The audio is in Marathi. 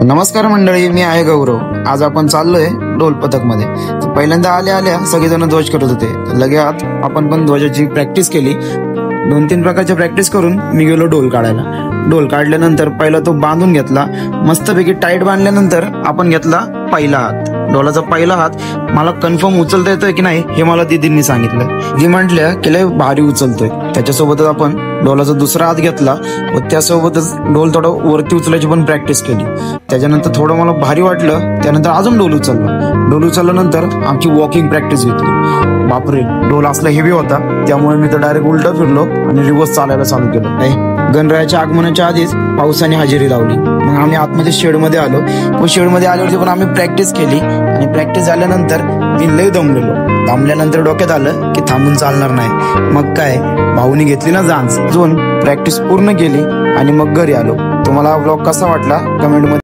नमस्कार मंडळी, मी आहे गौरव। आज आपण चाललोय ढोल पथक मध्ये। पहिल्यांदा आल्या सगळेजण ध्वज करत होते, लगेच आपण पण ध्वजाची प्रॅक्टिस केली। 2-3 प्रकारच्या प्रॅक्टिस करून मी गेलो ढोल काढायला। ढोल काढल्यानंतर पहिला तो बांधून घेतला, मस्तपैकी टाईट बांधल्यानंतर आपण घेतला पहिला हात। ढोलाचा पहिला हात मला कन्फर्म उचलता येतोय की नाही हे मला दीदींनी सांगितलं। ती म्हटल्या की लय भारी उचलतोय। त्याच्यासोबतच आपण ढोलाचा दुसरा हात घेतला व त्यासोबतच ढोल थोडं वरती उचलायची पण प्रॅक्टिस केली। त्याच्यानंतर थोडं मला भारी वाटलं, त्यानंतर अजून ढोल उचलला। ढोल उचलल्यानंतर आमची वॉकिंग प्रॅक्टिस घेतली। बापरे, ढोल असला हेवी होता, त्यामुळे मी तर डायरेक्ट उलटा फिरलो आणि रिवर्स चालायला चालू केलं। गणरायाच्या आगमनाच्या आधीच पावसाने हजेरी लावली। मग आम्ही आतमध्ये शेडमध्ये आलो व शेडमध्ये आल्यावरती पण आम्ही प्रॅक्टिस केली आणि प्रॅक्टिस झाल्यानंतर मी लय दमलेलो। दमल्यानंतर डोक्यात आलं की थांबून चालणार नाही। मग काय, भाऊनी घेतली ना जांच, प्रॅक्टिस पूर्ण केली आणि मग घरी आलो। तुम्हाला हा व्लॉग कसा वाटला कमेंट मध्ये